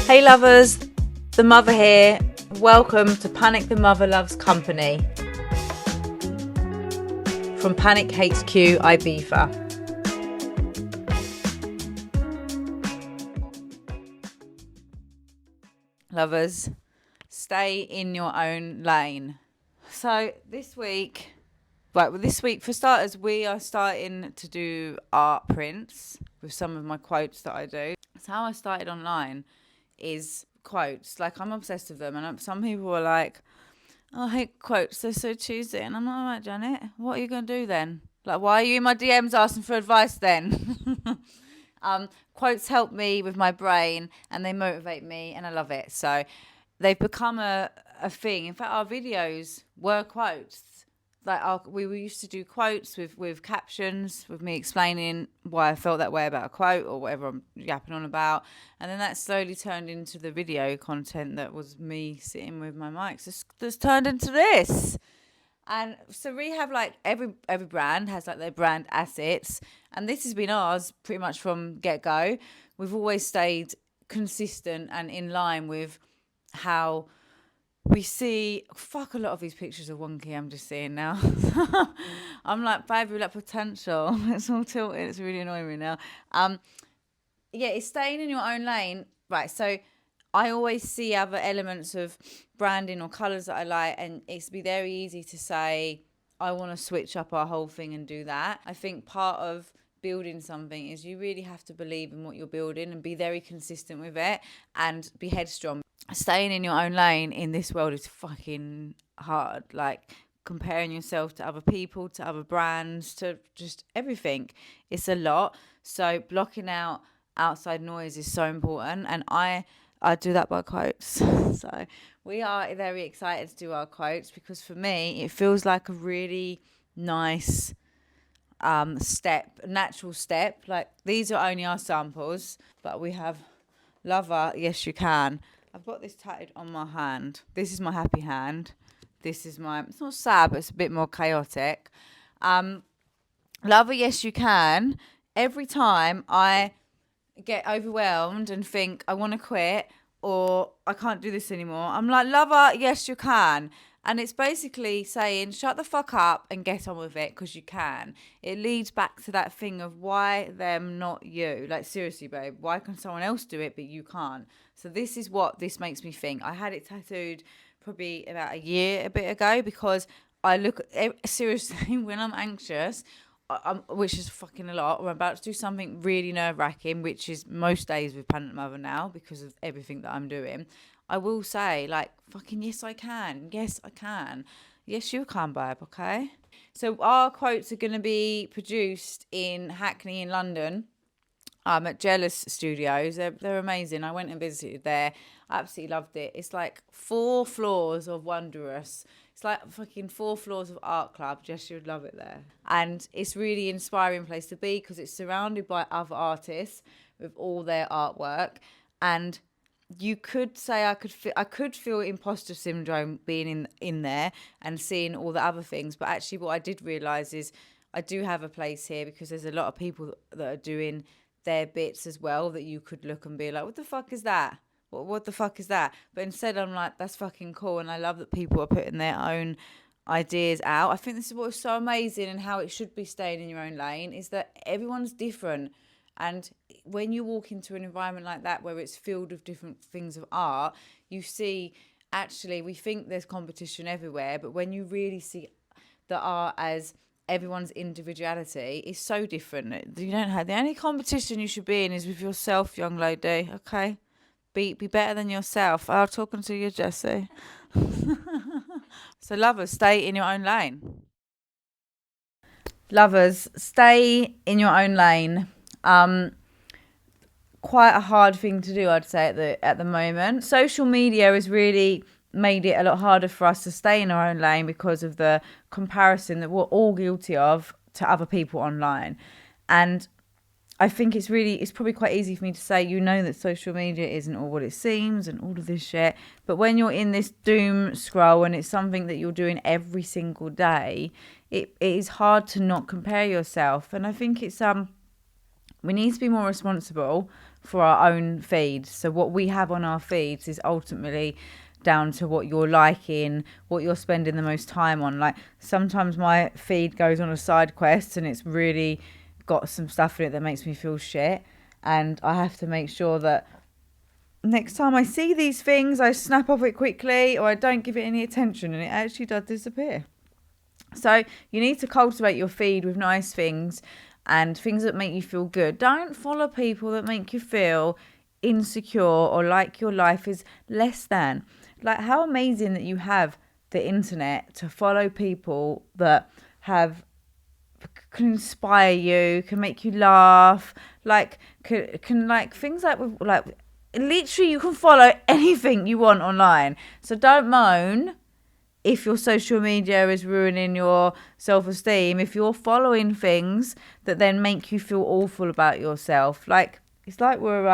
Hey lovers, the mother here. Welcome to Panic the Mother Loves Company from Panic HQ Ibiza. Lovers, stay in your own lane. So this week for starters, we are starting to do art prints with some of my quotes that I do. That's how I started online, is quotes. Like, I'm obsessed with them, and some people are like, oh, I hate quotes, they're so cheesy. And I'm like, all right, Janet, what are you going to do then? Like, why are you in my DMs asking for advice then? Quotes help me with my brain and they motivate me, and I love it. So they've become a thing. In fact, our videos were quotes. Like, we used to do quotes with captions, with me explaining why I felt that way about a quote or whatever I'm yapping on about. And then that slowly turned into the video content that was me sitting with my mics. That's turned into this. And so we have, like, every brand has, like, their brand assets. And this has been ours pretty much from get-go. We've always stayed consistent and in line with how we see. Fuck, a lot of these pictures are wonky, I'm just seeing now. I'm like, babe, we like potential. It's all tilted. It's really annoying me now. Yeah, it's staying in your own lane. Right, so I always see other elements of branding or colours that I like, and it's be very easy to say, I want to switch up our whole thing and do that. I think part of building something is you really have to believe in what you're building and be very consistent with it and be headstrong. Staying in your own lane in this world is fucking hard. Like, comparing yourself to other people, to other brands, to just everything. It's a lot. So blocking out outside noise is so important, and I do that by quotes. So we are very excited to do our quotes because for me it feels like a really nice natural step. Like, these are only our samples, but we have Lover, Yes You Can. I've got this tatted on my hand. This is my happy hand. This is it's not sad, but it's a bit more chaotic. Lover, Yes You Can. Every time I get overwhelmed and think I want to quit or I can't do this anymore, I'm like, Lover, yes you can. And it's basically saying, shut the fuck up and get on with it because you can. It leads back to that thing of why them, not you. Like, seriously, babe, why can someone else do it but you can't? So this is what this makes me think. I had it tattooed probably about a bit ago, because I look, seriously, when I'm anxious, which is fucking a lot, or I'm about to do something really nerve-wracking, which is most days with Panic Mother now because of everything that I'm doing, I will say, like, fucking yes I can, yes I can, yes you can, babe, okay? So our quotes are going to be produced in Hackney in London, at Jealous Studios. They're amazing. I went and visited there. I absolutely loved it. It's like 4 floors of wondrous. It's like fucking 4 floors of art club. Jess, you would love it there. And it's really inspiring place to be because it's surrounded by other artists with all their artwork. And you could say I could feel imposter syndrome being in there and seeing all the other things. But actually what I did realise is I do have a place here because there's a lot of people that are doing their bits as well that you could look and be like, what the fuck is that? What the fuck is that? But instead I'm like, that's fucking cool. And I love that people are putting their own ideas out. I think this is what's so amazing and how it should be staying in your own lane, is that everyone's different. And when you walk into an environment like that where it's filled with different things of art, you see, actually, we think there's competition everywhere, but when you really see the art as everyone's individuality is so different. You don't have, the only competition you should be in is with yourself, young lady. Okay, be better than yourself. I'm talking to you, Jessie. So lovers, stay in your own lane. Lovers, stay in your own lane. Quite a hard thing to do, I'd say, at the moment. Social media has really made it a lot harder for us to stay in our own lane because of the comparison that we're all guilty of to other people online. And I think it's probably quite easy for me to say, you know, that social media isn't all what it seems and all of this shit. But when you're in this doom scroll and it's something that you're doing every single day, it is hard to not compare yourself. And I think it's we need to be more responsible for our own feeds. So what we have on our feeds is ultimately down to what you're liking, what you're spending the most time on. Like sometimes my feed goes on a side quest and it's really got some stuff in it that makes me feel shit, and I have to make sure that next time I see these things I snap off it quickly, or I don't give it any attention, and it actually does disappear. So you need to cultivate your feed with nice things and things that make you feel good. Don't follow people that make you feel insecure or like your life is less than. Like, how amazing that you have the internet to follow people that can inspire you, can make you laugh, like can like things like literally you can follow anything you want online. So don't moan if your social media is ruining your self-esteem, if you're following things that then make you feel awful about yourself. Like, it's like we're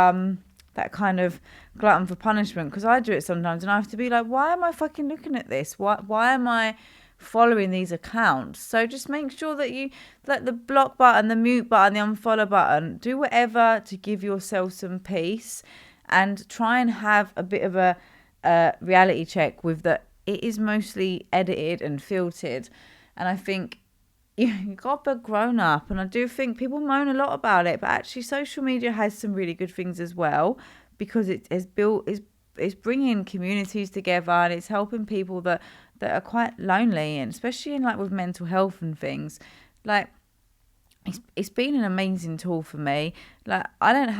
that kind of glutton for punishment, because I do it sometimes and I have to be like, why am I fucking looking at this? Why am I following these accounts? So just make sure that you, like the block button, the mute button, the unfollow button, do whatever to give yourself some peace, and try and have a bit of a reality check with that. It is mostly edited and filtered, and I think you got to be grown up. And I do think people moan a lot about it, but actually social media has some really good things as well, because it is it's bringing communities together, and it's helping people that are quite lonely, and especially in like with mental health and things. Like, it's been an amazing tool for me. Like, I don't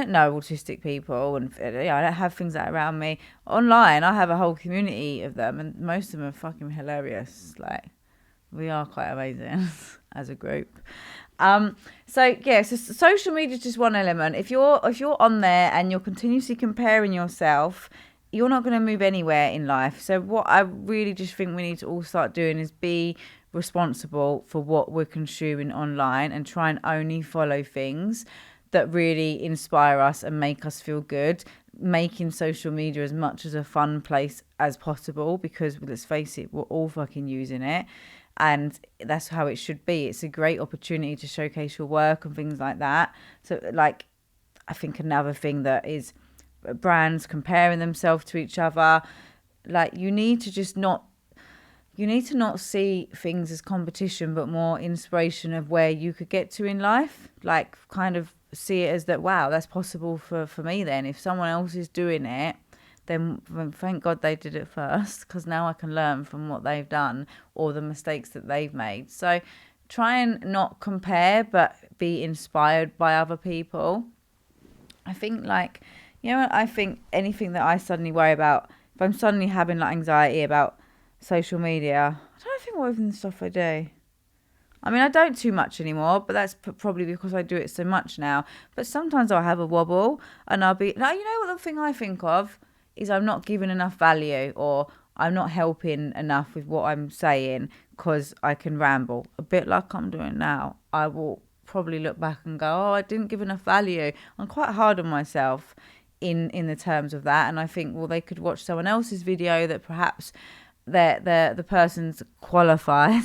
know autistic people, and I don't have things like around me. Online, I have a whole community of them, and most of them are fucking hilarious. Like, we are quite amazing as a group. So social media is just one element. If you're on there and you're continuously comparing yourself, you're not going to move anywhere in life. So what I really just think we need to all start doing is be responsible for what we're consuming online, and try and only follow things that really inspire us and make us feel good, making social media as much as a fun place as possible, because let's face it, we're all fucking using it, and that's how it should be. It's a great opportunity to showcase your work and things like that. So like, I think another thing that is brands comparing themselves to each other. Like, you need to not see things as competition, but more inspiration of where you could get to in life. Like, kind of see it as that, wow, that's possible for me then. If someone else is doing it, then thank God they did it first, because now I can learn from what they've done or the mistakes that they've made. So try and not compare, but be inspired by other people. I think, like, I think anything that I suddenly worry about, if I'm suddenly having like anxiety about social media, I don't think what even the stuff I do. I mean, I don't too much anymore, but that's probably because I do it so much now. But sometimes I'll have a wobble, and I'll be like, what the thing I think of is I'm not giving enough value, or I'm not helping enough with what I'm saying, because I can ramble a bit like I'm doing now. I will probably look back and go, oh, I didn't give enough value. I'm quite hard on myself in the terms of that, and I think, well, they could watch someone else's video that perhaps the person's qualified.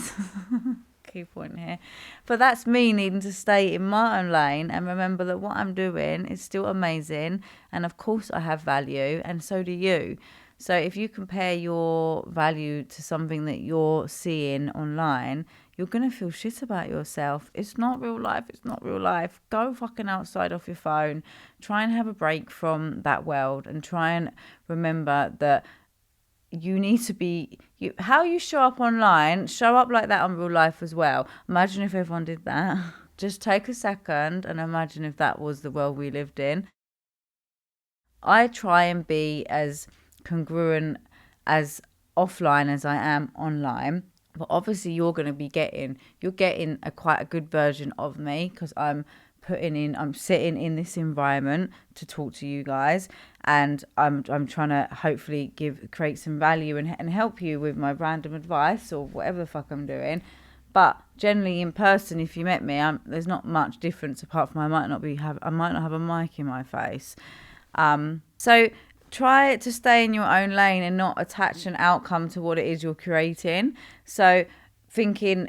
Key point here, but that's me needing to stay in my own lane and remember that what I'm doing is still amazing, and of course I have value, and so do you. So if you compare your value to something that you're seeing online, you're gonna feel shit about yourself. It's not real life. Go fucking outside off your phone, try and have a break from that world, and try and remember that you need to be, how you show up online, show up like that on real life as well. Imagine if everyone did that. Just take a second and imagine if that was the world we lived in. I try and be as congruent as offline as I am online, but obviously you're getting quite a good version of me, because I'm sitting in this environment to talk to you guys, and I'm trying to hopefully create some value and help you with my random advice or whatever the fuck I'm doing. But generally in person, if you met me, there's not much difference, apart from I might not have a mic in my face. So try to stay in your own lane and not attach an outcome to what it is you're creating. So thinking,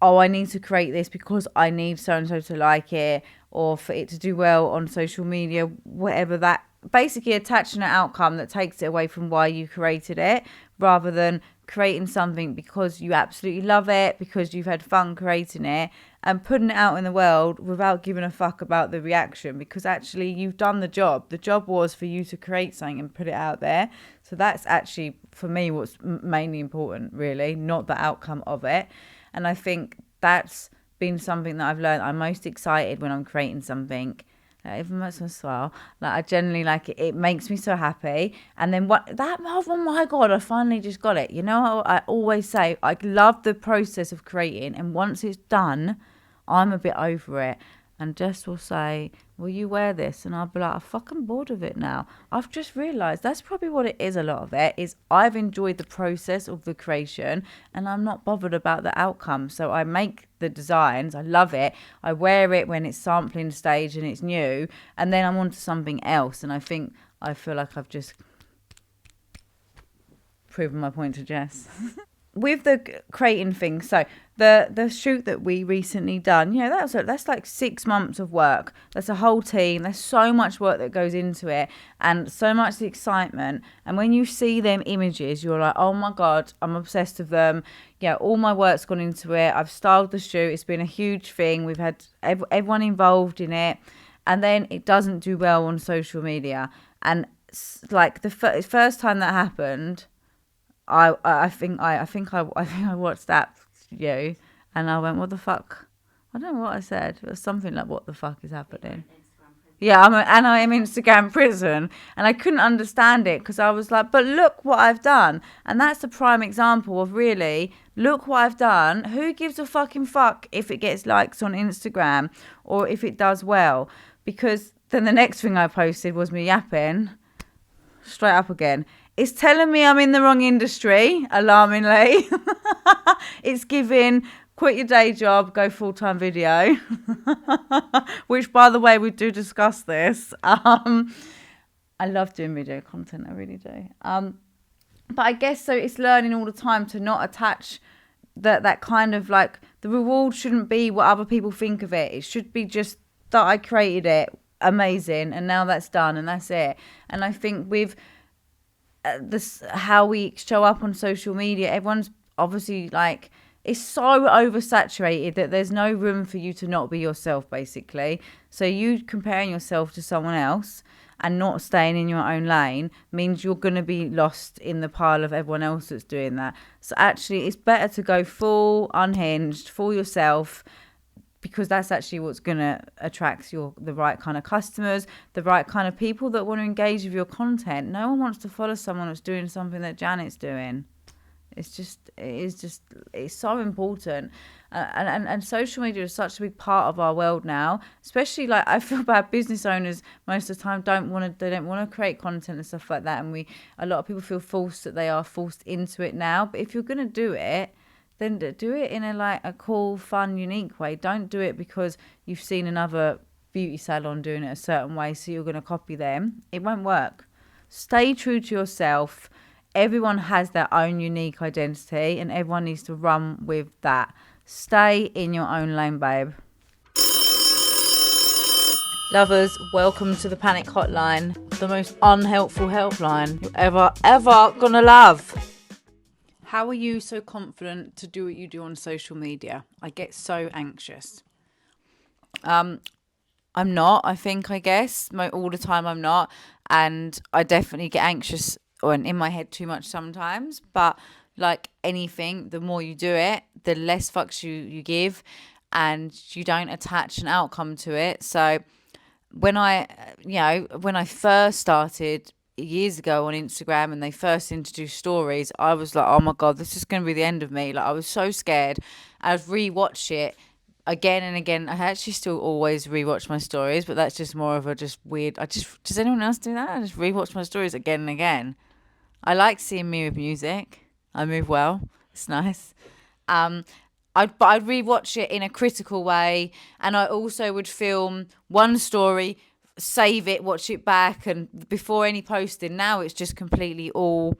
oh, I need to create this because I need so-and-so to like it, or for it to do well on social media, whatever that, basically attaching an outcome that takes it away from why you created it, rather than creating something because you absolutely love it, because you've had fun creating it, and putting it out in the world without giving a fuck about the reaction, because actually you've done the job. The job was for you to create something and put it out there. So that's actually, for me, what's mainly important, really, not the outcome of it. And I think that's been something that I've learned. I'm most excited when I'm creating something. Even much as well, like I generally like it. It makes me so happy. And then oh my god, I finally just got it. You know, I always say I love the process of creating, and once it's done, I'm a bit over it. And Jess will say, will you wear this? And I'll be like, I'm fucking bored of it now. I've just realised that's probably what it is. A lot of it is I've enjoyed the process of the creation and I'm not bothered about the outcome. So I make the designs, I love it, I wear it when it's sampling stage and it's new, and then I'm on to something else. And I feel like I've just proven my point to Jess. With the creating thing, so the shoot that we recently done, that's like 6 months of work. That's a whole team. There's so much work that goes into it, and so much excitement. And when you see them images, you're like, oh my god, I'm obsessed with them. Yeah, all my work's gone into it. I've styled the shoot. It's been a huge thing. We've had everyone involved in it, and then it doesn't do well on social media. And like the first time that happened, I think I watched that you, and I went, what the fuck? I don't know what I said. It was something like, what the fuck is happening? Yeah, I am Instagram prison, and I couldn't understand it because I was like, but look what I've done. And that's a prime example of, really, look what I've done. Who gives a fucking fuck if it gets likes on Instagram or if it does well? Because then the next thing I posted was me yapping straight up again. It's telling me I'm in the wrong industry, alarmingly. It's giving, quit your day job, go full-time video. Which, by the way, we do discuss this. I love doing video content, I really do. But I guess so it's learning all the time to not attach that kind of like, the reward shouldn't be what other people think of it. It should be just that I created it, amazing, and now that's done and that's it. And I think with this, how we show up on social media, everyone's obviously like, it's so oversaturated that there's no room for you to not be yourself, basically. So you comparing yourself to someone else and not staying in your own lane means you're going to be lost in the pile of everyone else that's doing that. So actually it's better to go full unhinged for yourself, because that's actually what's going to attract the right kind of customers, the right kind of people that want to engage with your content. No one wants to follow someone that's doing something that Janet's doing. It's so important. And social media is such a big part of our world now, especially, like, I feel bad business owners most of the time don't want to create content and stuff like that. And a lot of people feel they are forced into it now. But if you're going to do it, then do it in a cool, fun, unique way. Don't do it because you've seen another beauty salon doing it a certain way, so you're going to copy them. It won't work. Stay true to yourself. Everyone has their own unique identity, and everyone needs to run with that. Stay in your own lane, babe. Lovers, welcome to the Panic Hotline, the most unhelpful helpline you're ever gonna love. How are you so confident to do what you do on social media? I get so anxious. I'm not, I guess. All the time I'm not. And I definitely get anxious or in my head too much sometimes. But like anything, the more you do it, the less fucks you give, and you don't attach an outcome to it. So when I first started years ago on Instagram and they first introduced stories, I was like, oh my god, this is going to be the end of me. Like, I was so scared. I've rewatched it again and again. I actually still always rewatch my stories, but that's just more of a just weird. Does anyone else do that? I just rewatch my stories again and again. I like seeing me with music. I move well. It's nice. I'd rewatch it in a critical way, and I also would film one story, save it, watch it back, and before any posting. Now it's just completely all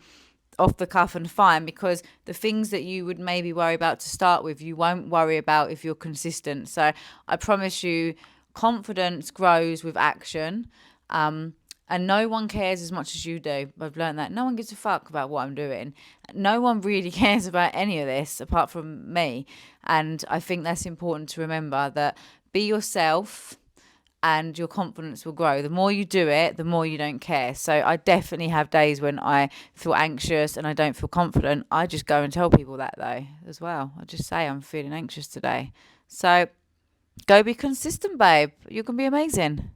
off the cuff and fine, because the things that you would maybe worry about to start with, you won't worry about if you're consistent. So I promise you, confidence grows with action. And no one cares as much as you do. I've learned that. No one gives a fuck about what I'm doing. No one really cares about any of this apart from me. And I think that's important to remember, that be yourself and your confidence will grow. The more you do it, the more you don't care. So I definitely have days when I feel anxious and I don't feel confident. I just go and tell people that though as well. I just say I'm feeling anxious today. So go be consistent, babe. You can be amazing.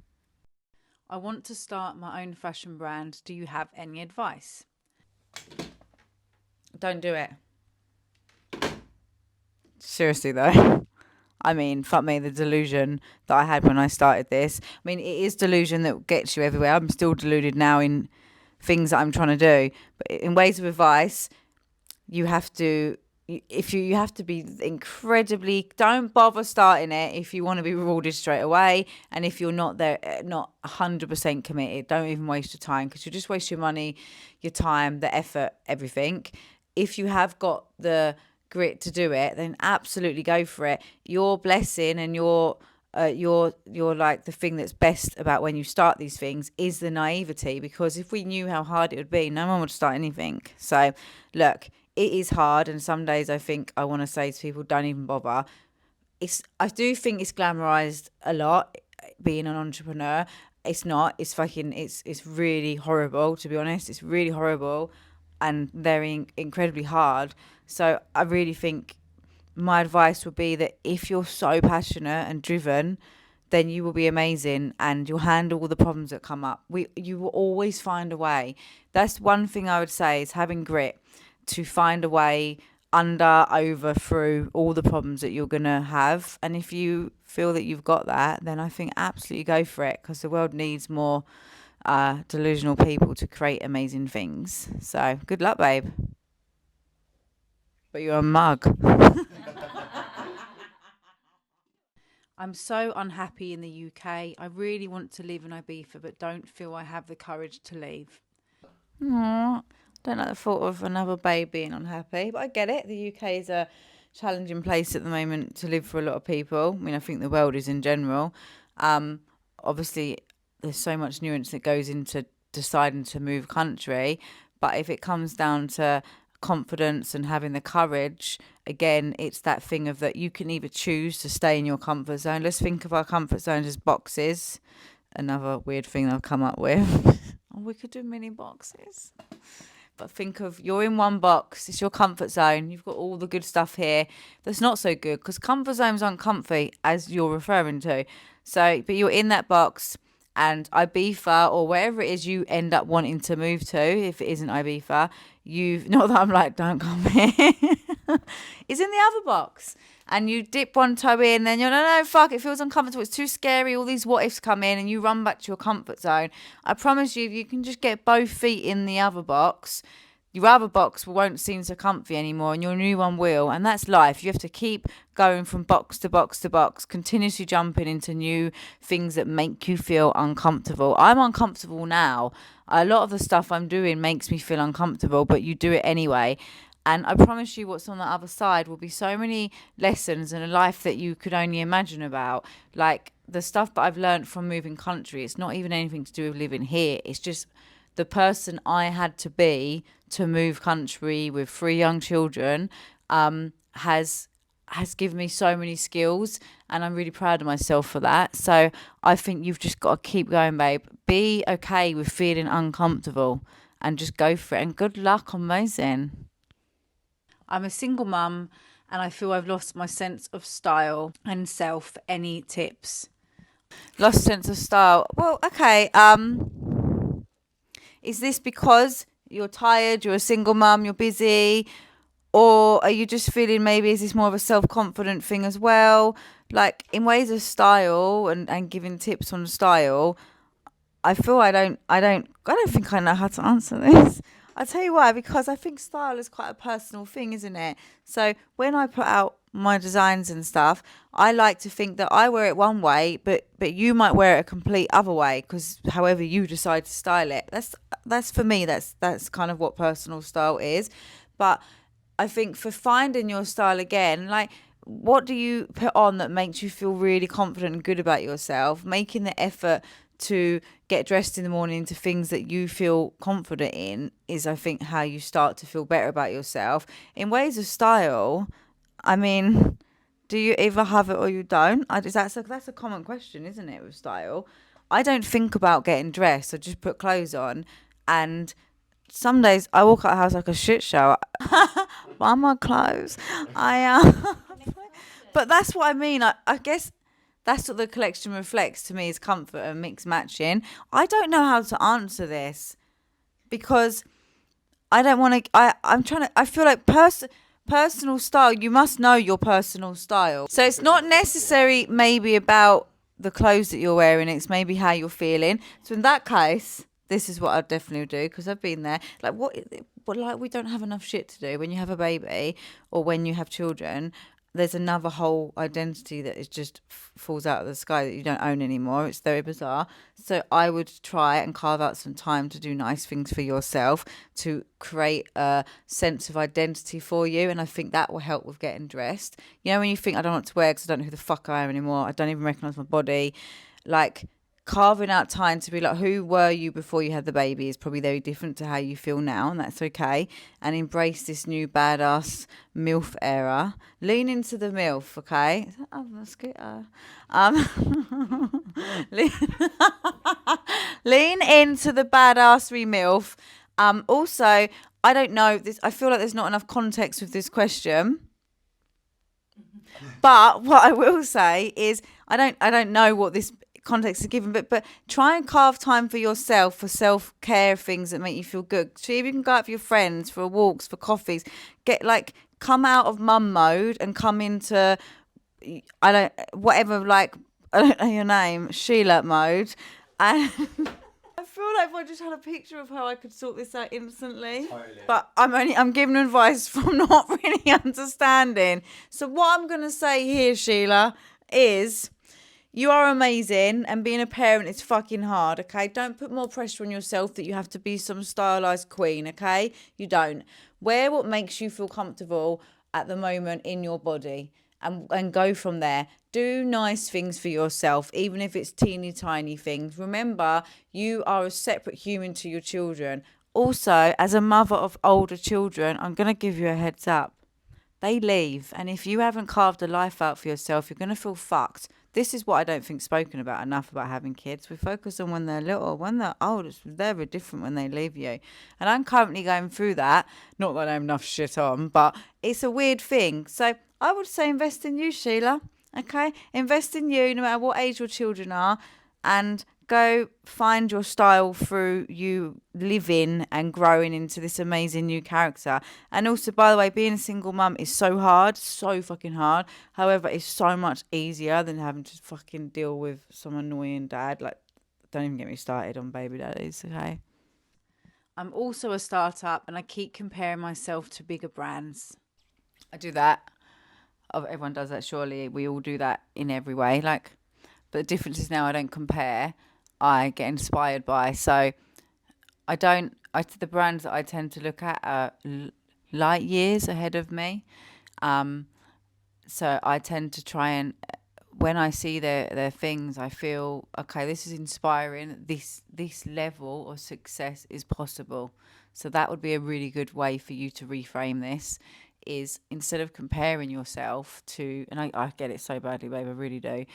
I want to start my own fashion brand. Do you have any advice? Don't do it. Seriously though. I mean, fuck me, the delusion that I had when I started this. I mean, it is delusion that gets you everywhere. I'm still deluded now in things that I'm trying to do. But in ways of advice, you have to, if you have to be incredibly, don't bother starting it if you want to be rewarded straight away. And if you're not there, not 100% committed, don't even waste your time, because you just waste your money, your time, the effort, everything. If you have got the grit to do it, then absolutely go for it. Your blessing and your like the thing that's best about when you start these things is the naivety, because if we knew how hard it would be, no one would start anything. So look, it is hard, and some days I think I want to say to people, don't even bother. I do think it's glamorized a lot, being an entrepreneur. It's not. It's fucking. It's really horrible, to be honest. It's really horrible, and very incredibly hard. So I really think my advice would be that if you're so passionate and driven, then you will be amazing and you'll handle all the problems that come up. You will always find a way. That's one thing I would say, is having grit to find a way under, over, through all the problems that you're going to have. And if you feel that you've got that, then I think absolutely go for it, because the world needs more delusional people to create amazing things. So good luck, babe. But you're a mug. I'm so unhappy in the UK. I really want to live in Ibiza, but don't feel I have the courage to leave. Aww. Don't like the thought of another babe being unhappy, but I get it. The UK is a challenging place at the moment to live for a lot of people. I mean, I think the world is in general. Obviously, there's so much nuance that goes into deciding to move country, but if it comes down to confidence and having the courage, again, it's that thing of that you can either choose to stay in your comfort zone. Let's think of our comfort zones as boxes. Another weird thing I've come up with. Oh, we could do mini boxes. But think of, you're in one box, it's your comfort zone, you've got all the good stuff here that's not so good, because comfort zones aren't comfy, as you're referring to. So, but you're in that box, and Ibiza, or wherever it is you end up wanting to move to, if it isn't Ibiza, not that I'm like, don't come here, is in the other box. And you dip one toe in, then you're, no, fuck, it feels uncomfortable, it's too scary, all these what ifs come in, and you run back to your comfort zone. I promise you, if you can just get both feet in the other box, your other box won't seem so comfy anymore, and your new one will. And that's life. You have to keep going from box to box to box, continuously jumping into new things that make you feel uncomfortable. I'm uncomfortable now. A lot of the stuff I'm doing makes me feel uncomfortable, but you do it anyway. And I promise you, what's on the other side will be so many lessons and a life that you could only imagine about. Like the stuff that I've learned from moving country, it's not even anything to do with living here. It's just the person I had to be to move country with 3 young children has given me so many skills, and I'm really proud of myself for that. So I think you've just got to keep going, babe. Be okay with feeling uncomfortable and just go for it. And good luck on moving. I'm a single mum and I feel I've lost my sense of style and self. Any tips? Lost sense of style. Well, okay. Is this because you're tired, you're a single mum, you're busy, or are you just feeling, maybe is this more of a self-confident thing as well? Like in ways of style and giving tips on style, I feel I don't think I know how to answer this. I'll tell you why, because I think style is quite a personal thing, isn't it? So when I put out my designs and stuff, I like to think that I wear it one way, but you might wear it a complete other way, because however you decide to style it, that's for me, that's kind of what personal style is. But I think for finding your style again, like what do you put on that makes you feel really confident and good about yourself? Making the effort to get dressed in the morning to things that you feel confident in is, I think, how you start to feel better about yourself. In ways of style, I mean, do you either have it or you don't? That's a common question, isn't it, with style? I don't think about getting dressed. I just put clothes on, and some days I walk out of the house like a shit show. Buy my clothes. But that's what I mean. I guess that's what the collection reflects to me, is comfort and mix matching. I don't know how to answer this because I don't want to. I'm trying to. I feel like personal style. You must know your personal style. So it's not necessary maybe about the clothes that you're wearing. It's maybe how you're feeling. So in that case, this is what I'd definitely do, because I've been there. Like like we don't have enough shit to do when you have a baby or when you have children. There's another whole identity that is just falls out of the sky that you don't own anymore. It's very bizarre. So I would try and carve out some time to do nice things for yourself, to create a sense of identity for you. And I think that will help with getting dressed. You know, when you think, I don't know what to wear because I don't know who the fuck I am anymore. I don't even recognise my body. Like, carving out time to be like, who were you before you had the baby is probably very different to how you feel now, and that's okay. And embrace this new badass MILF era. Lean into the MILF, okay? Oh, that's good. Lean into the badassery MILF. Also, I don't know this. I feel like there's not enough context with this question. But what I will say is, I don't know what this context is given, but try and carve time for yourself, for self-care things that make you feel good. See if you can go out with your friends for walks, for coffees. Come out of mum mode and come into I don't know your name, Sheila mode. And I feel like if I just had a picture of her, I could sort this out instantly. Totally. But I'm giving advice from not really understanding. So what I'm gonna say here, Sheila, is you are amazing, and being a parent is fucking hard, okay? Don't put more pressure on yourself that you have to be some stylized queen, okay? You don't. Wear what makes you feel comfortable at the moment in your body, and go from there. Do nice things for yourself, even if it's teeny tiny things. Remember, you are a separate human to your children. Also, as a mother of older children, I'm going to give you a heads up. They leave, and if you haven't carved a life out for yourself, you're going to feel fucked. This is what I don't think spoken about enough about having kids. We focus on when they're little. When they're old, they're very different when they leave you. And I'm currently going through that. Not that I have enough shit on, but it's a weird thing. So I would say invest in you, Sheila. Okay? Invest in you no matter what age your children are, and go find your style through you living and growing into this amazing new character. And also, by the way, being a single mum is so hard, so fucking hard. However, it's so much easier than having to fucking deal with some annoying dad. Like, don't even get me started on baby daddies, okay? I'm also a startup, and I keep comparing myself to bigger brands. I do that. Everyone does that, surely. We all do that in every way. But the difference is now I don't compare. I get inspired by. So the brands that I tend to look at are light years ahead of me. So I tend to try and, when I see their things, I feel, okay, this is inspiring. This level of success is possible. So that would be a really good way for you to reframe this, is instead of comparing yourself to, and I get it so badly, babe, I really do.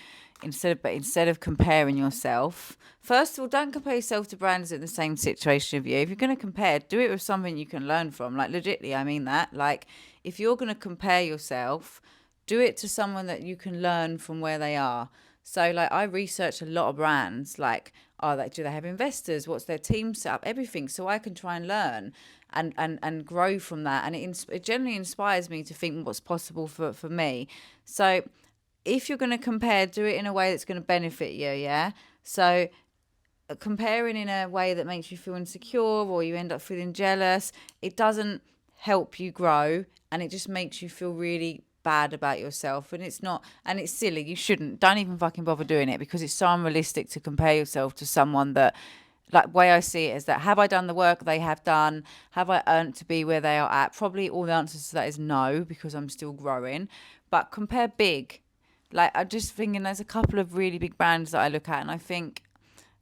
Instead of comparing yourself, first of all, don't compare yourself to brands in the same situation of you. If you're going to compare, do it with something you can learn from. Like, legitimately, I mean that. Like, if you're going to compare yourself, do it to someone that you can learn from where they are. So, like, I research a lot of brands, like, do they have investors? What's their team set up? Everything. So I can try and learn and grow from that. And it generally inspires me to think what's possible for me. So if you're going to compare, do it in a way that's going to benefit you, yeah? So comparing in a way that makes you feel insecure or you end up feeling jealous, it doesn't help you grow, and it just makes you feel really bad about yourself. And it's not, and it's silly. You shouldn't. Don't even fucking bother doing it, because it's so unrealistic to compare yourself to someone that, like, way I see it is that, have I done the work they have done? Have I earned to be where they are at? Probably all the answers to that is no, because I'm still growing. but compare big. Like, I'm just thinking there's a couple of really big brands that I look at and I think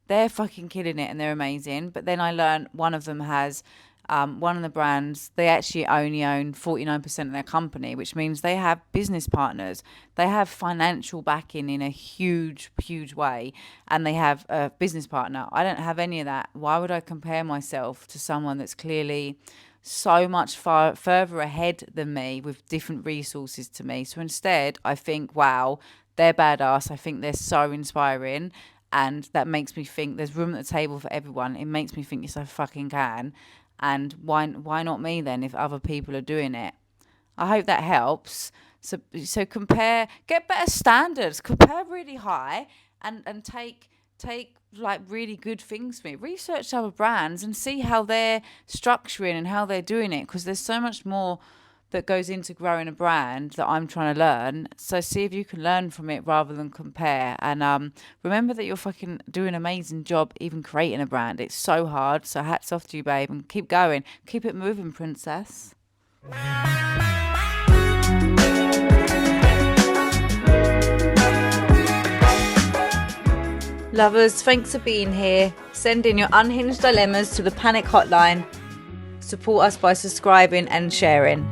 they're fucking killing it and they're amazing. But then I learned one of them has, one of the brands, they actually only own 49% of their company, which means they have business partners. They have financial backing in a huge, huge way. And they have a business partner. I don't have any of that. Why would I compare myself to someone that's clearly so much further ahead than me with different resources to me? So instead, I think, wow, they're badass. I think they're so inspiring. And that makes me think there's room at the table for everyone. It makes me think, yes, I fucking can. And why not me then if other people are doing it? I hope that helps. So compare, get better standards, compare really high, and take like really good things from it. Research other brands and see how they're structuring and how they're doing it, because there's so much more that goes into growing a brand that I'm trying to learn. So see if you can learn from it rather than compare. And remember that you're fucking doing an amazing job even creating a brand. It's so hard. So hats off to you, babe, and keep going. Keep it moving, princess. Lovers, thanks for being here. Send in your unhinged dilemmas to the Panic Hotline. Support us by subscribing and sharing.